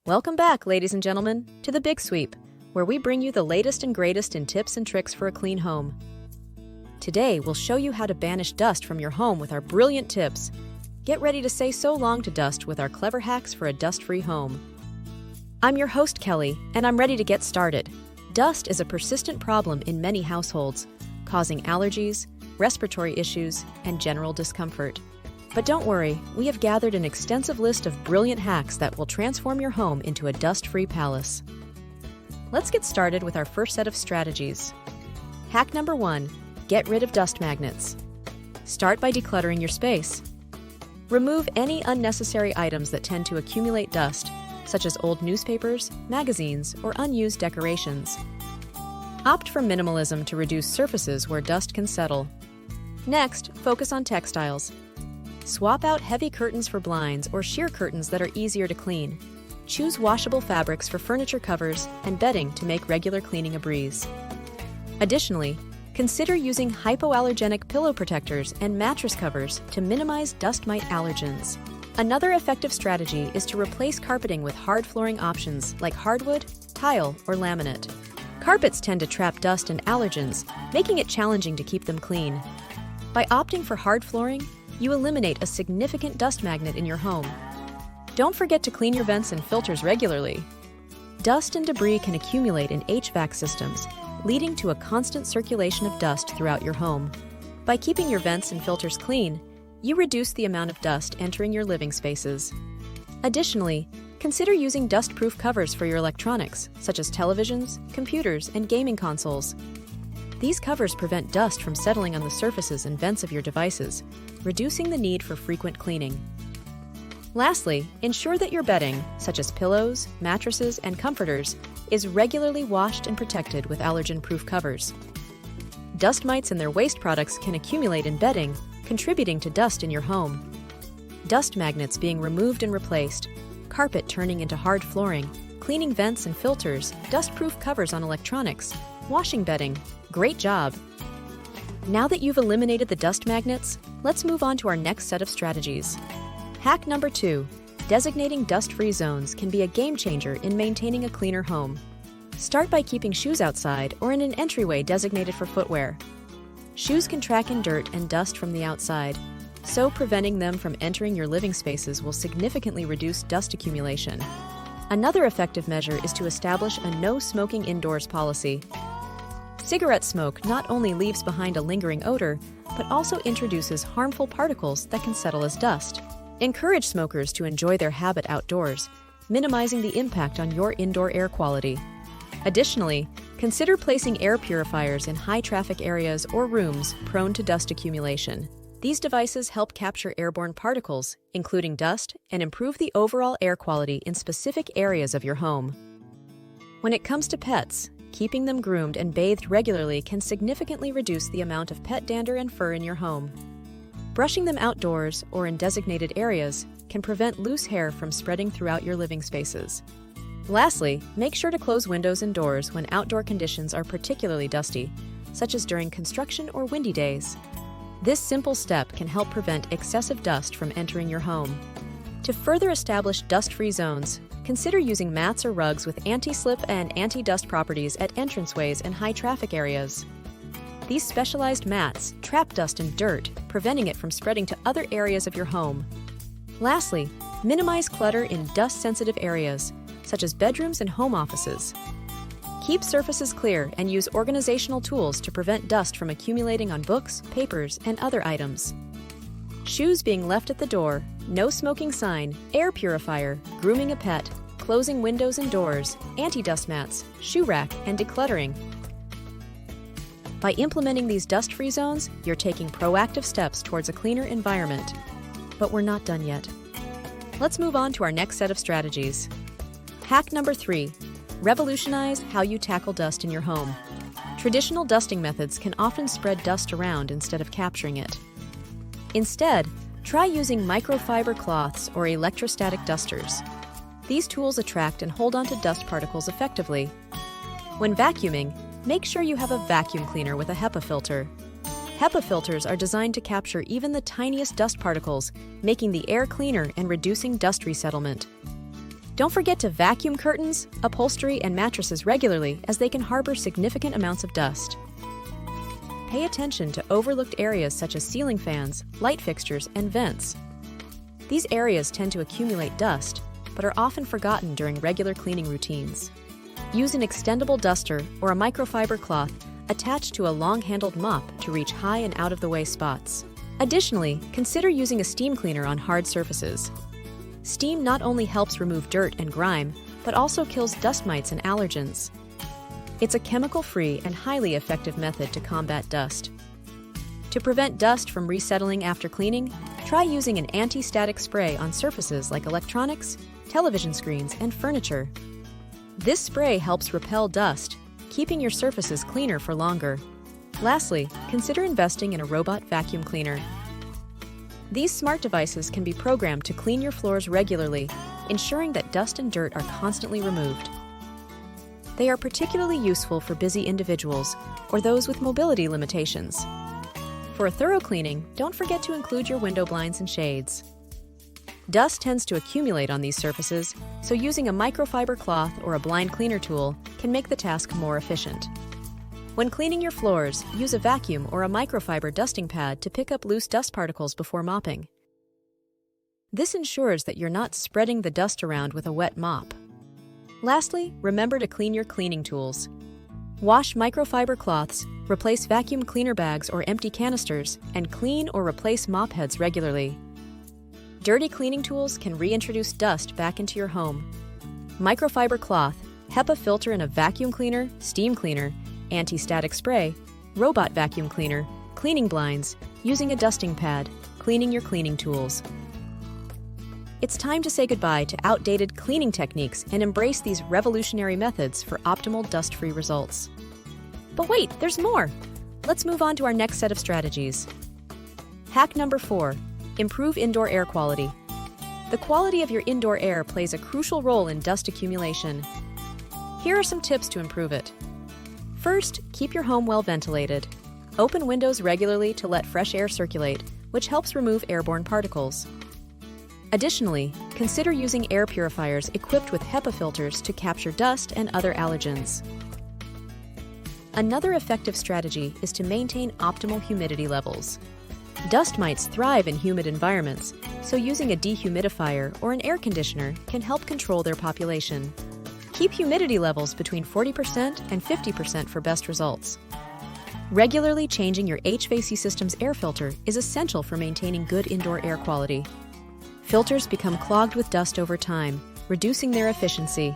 Welcome back, ladies and gentlemen, to The Big Sweep, where we bring you the latest and greatest in tips and tricks for a clean home. Today, we'll show you how to banish dust from your home with our brilliant tips. Get ready to say so long to dust with our clever hacks for a dust-free home. I'm your host, Kelly, and I'm ready to get started. Dust is a persistent problem in many households, causing allergies, respiratory issues, and general discomfort. But don't worry, we have gathered an extensive list of brilliant hacks that will transform your home into a dust-free palace. Let's get started with our first set of strategies. Hack number 1, get rid of dust magnets. Start by decluttering your space. Remove any unnecessary items that tend to accumulate dust, such as old newspapers, magazines, or unused decorations. Opt for minimalism to reduce surfaces where dust can settle. Next, focus on textiles. Swap out heavy curtains for blinds or sheer curtains that are easier to clean. Choose washable fabrics for furniture covers and bedding to make regular cleaning a breeze. Additionally, consider using hypoallergenic pillow protectors and mattress covers to minimize dust mite allergens. Another effective strategy is to replace carpeting with hard flooring options like hardwood, tile, or laminate. Carpets tend to trap dust and allergens, making it challenging to keep them clean. By opting for hard flooring, you eliminate a significant dust magnet in your home. Don't forget to clean your vents and filters regularly. Dust and debris can accumulate in HVAC systems, leading to a constant circulation of dust throughout your home. By keeping your vents and filters clean, you reduce the amount of dust entering your living spaces. Additionally, consider using dust-proof covers for your electronics, such as televisions, computers, and gaming consoles. These covers prevent dust from settling on the surfaces and vents of your devices, reducing the need for frequent cleaning. Lastly, ensure that your bedding, such as pillows, mattresses, and comforters, is regularly washed and protected with allergen-proof covers. Dust mites and their waste products can accumulate in bedding, contributing to dust in your home. Dust magnets being removed and replaced, carpet turning into hard flooring, cleaning vents and filters, dust-proof covers on electronics, washing bedding. Great job! Now that you've eliminated the dust magnets, let's move on to our next set of strategies. Hack number 2, designating dust-free zones can be a game changer in maintaining a cleaner home. Start by keeping shoes outside or in an entryway designated for footwear. Shoes can track in dirt and dust from the outside, so preventing them from entering your living spaces will significantly reduce dust accumulation. Another effective measure is to establish a no smoking indoors policy. Cigarette smoke not only leaves behind a lingering odor, but also introduces harmful particles that can settle as dust. Encourage smokers to enjoy their habit outdoors, minimizing the impact on your indoor air quality. Additionally, consider placing air purifiers in high-traffic areas or rooms prone to dust accumulation. These devices help capture airborne particles, including dust, and improve the overall air quality in specific areas of your home. When it comes to pets, keeping them groomed and bathed regularly can significantly reduce the amount of pet dander and fur in your home. Brushing them outdoors or in designated areas can prevent loose hair from spreading throughout your living spaces. Lastly, make sure to close windows and doors when outdoor conditions are particularly dusty, such as during construction or windy days. This simple step can help prevent excessive dust from entering your home. To further establish dust-free zones, consider using mats or rugs with anti-slip and anti-dust properties at entranceways and high-traffic areas. These specialized mats trap dust and dirt, preventing it from spreading to other areas of your home. Lastly, minimize clutter in dust-sensitive areas, such as bedrooms and home offices. Keep surfaces clear and use organizational tools to prevent dust from accumulating on books, papers, and other items. Shoes being left at the door, no smoking sign, air purifier, grooming a pet, closing windows and doors, anti-dust mats, shoe rack, and decluttering. By implementing these dust-free zones, you're taking proactive steps towards a cleaner environment. But we're not done yet. Let's move on to our next set of strategies. Hack number 3, revolutionize how you tackle dust in your home. Traditional dusting methods can often spread dust around instead of capturing it. Instead, try using microfiber cloths or electrostatic dusters. These tools attract and hold onto dust particles effectively. When vacuuming, make sure you have a vacuum cleaner with a HEPA filter. HEPA filters are designed to capture even the tiniest dust particles, making the air cleaner and reducing dust resettlement. Don't forget to vacuum curtains, upholstery, and mattresses regularly, as they can harbor significant amounts of dust. Pay attention to overlooked areas such as ceiling fans, light fixtures, and vents. These areas tend to accumulate dust, but are often forgotten during regular cleaning routines. Use an extendable duster or a microfiber cloth attached to a long-handled mop to reach high and out-of-the-way spots. Additionally, consider using a steam cleaner on hard surfaces. Steam not only helps remove dirt and grime, but also kills dust mites and allergens. It's a chemical-free and highly effective method to combat dust. To prevent dust from resettling after cleaning, try using an anti-static spray on surfaces like electronics, television screens, and furniture. This spray helps repel dust, keeping your surfaces cleaner for longer. Lastly, consider investing in a robot vacuum cleaner. These smart devices can be programmed to clean your floors regularly, ensuring that dust and dirt are constantly removed. They are particularly useful for busy individuals or those with mobility limitations. For a thorough cleaning, don't forget to include your window blinds and shades. Dust tends to accumulate on these surfaces, so using a microfiber cloth or a blind cleaner tool can make the task more efficient. When cleaning your floors, use a vacuum or a microfiber dusting pad to pick up loose dust particles before mopping. This ensures that you're not spreading the dust around with a wet mop. Lastly, remember to clean your cleaning tools. Wash microfiber cloths, replace vacuum cleaner bags or empty canisters, and clean or replace mop heads regularly. Dirty cleaning tools can reintroduce dust back into your home. Microfiber cloth, HEPA filter in a vacuum cleaner, steam cleaner, anti-static spray, robot vacuum cleaner, cleaning blinds, using a dusting pad, cleaning your cleaning tools. It's time to say goodbye to outdated cleaning techniques and embrace these revolutionary methods for optimal dust-free results. But wait, there's more! Let's move on to our next set of strategies. Hack number 4. Improve indoor air quality. The quality of your indoor air plays a crucial role in dust accumulation. Here are some tips to improve it. First, keep your home well ventilated. Open windows regularly to let fresh air circulate, which helps remove airborne particles. Additionally, consider using air purifiers equipped with HEPA filters to capture dust and other allergens. Another effective strategy is to maintain optimal humidity levels. Dust mites thrive in humid environments, so using a dehumidifier or an air conditioner can help control their population. Keep humidity levels between 40% and 50% for best results. Regularly changing your HVAC system's air filter is essential for maintaining good indoor air quality. Filters become clogged with dust over time, reducing their efficiency.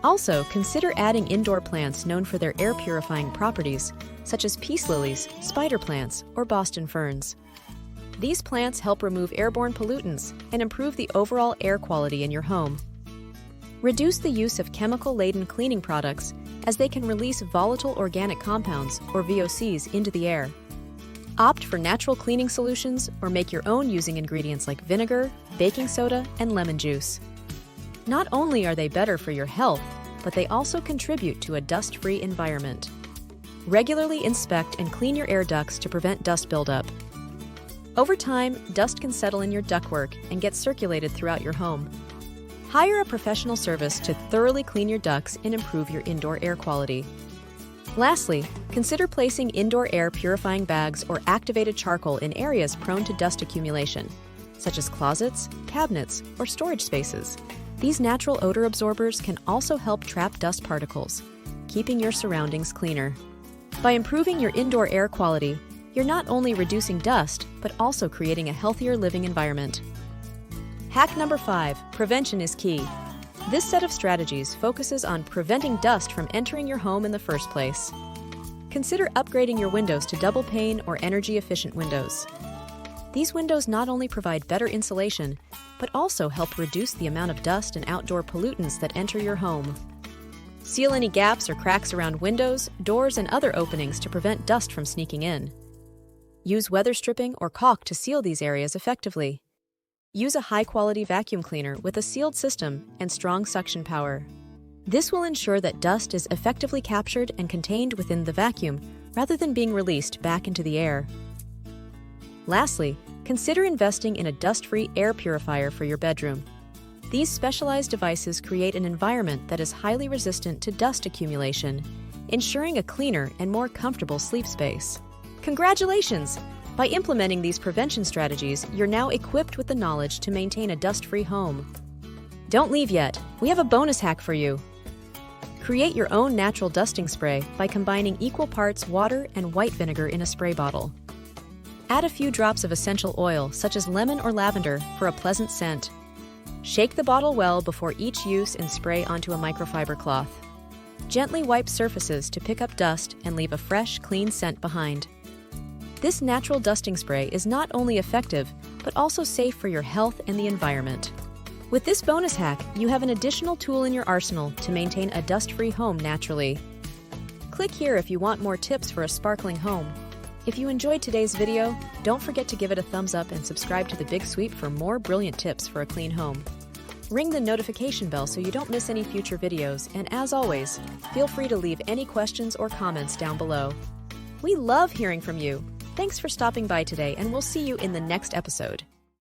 Also, consider adding indoor plants known for their air purifying properties, such as peace lilies, spider plants, or Boston ferns. These plants help remove airborne pollutants and improve the overall air quality in your home. Reduce the use of chemical-laden cleaning products, as they can release volatile organic compounds, or VOCs, into the air. Opt for natural cleaning solutions or make your own using ingredients like vinegar, baking soda, and lemon juice. Not only are they better for your health, but they also contribute to a dust-free environment. Regularly inspect and clean your air ducts to prevent dust buildup. Over time, dust can settle in your ductwork and get circulated throughout your home. Hire a professional service to thoroughly clean your ducts and improve your indoor air quality. Lastly, consider placing indoor air purifying bags or activated charcoal in areas prone to dust accumulation, such as closets, cabinets, or storage spaces. These natural odor absorbers can also help trap dust particles, keeping your surroundings cleaner. By improving your indoor air quality, you're not only reducing dust, but also creating a healthier living environment. Hack number 5, prevention is key. This set of strategies focuses on preventing dust from entering your home in the first place. Consider upgrading your windows to double pane or energy-efficient windows. These windows not only provide better insulation, but also help reduce the amount of dust and outdoor pollutants that enter your home. Seal any gaps or cracks around windows, doors, and other openings to prevent dust from sneaking in. Use weather stripping or caulk to seal these areas effectively. Use a high-quality vacuum cleaner with a sealed system and strong suction power. This will ensure that dust is effectively captured and contained within the vacuum rather than being released back into the air. Lastly, consider investing in a dust-free air purifier for your bedroom. These specialized devices create an environment that is highly resistant to dust accumulation, ensuring a cleaner and more comfortable sleep space. Congratulations! By implementing these prevention strategies, you're now equipped with the knowledge to maintain a dust-free home. Don't leave yet. We have a bonus hack for you. Create your own natural dusting spray by combining equal parts water and white vinegar in a spray bottle. Add a few drops of essential oil, such as lemon or lavender, for a pleasant scent. Shake the bottle well before each use and spray onto a microfiber cloth. Gently wipe surfaces to pick up dust and leave a fresh, clean scent behind. This natural dusting spray is not only effective, but also safe for your health and the environment. With this bonus hack, you have an additional tool in your arsenal to maintain a dust-free home naturally. Click here if you want more tips for a sparkling home. If you enjoyed today's video, don't forget to give it a thumbs up and subscribe to The Big Sweep for more brilliant tips for a clean home. Ring the notification bell so you don't miss any future videos, and as always, feel free to leave any questions or comments down below. We love hearing from you. Thanks for stopping by today, and we'll see you in the next episode.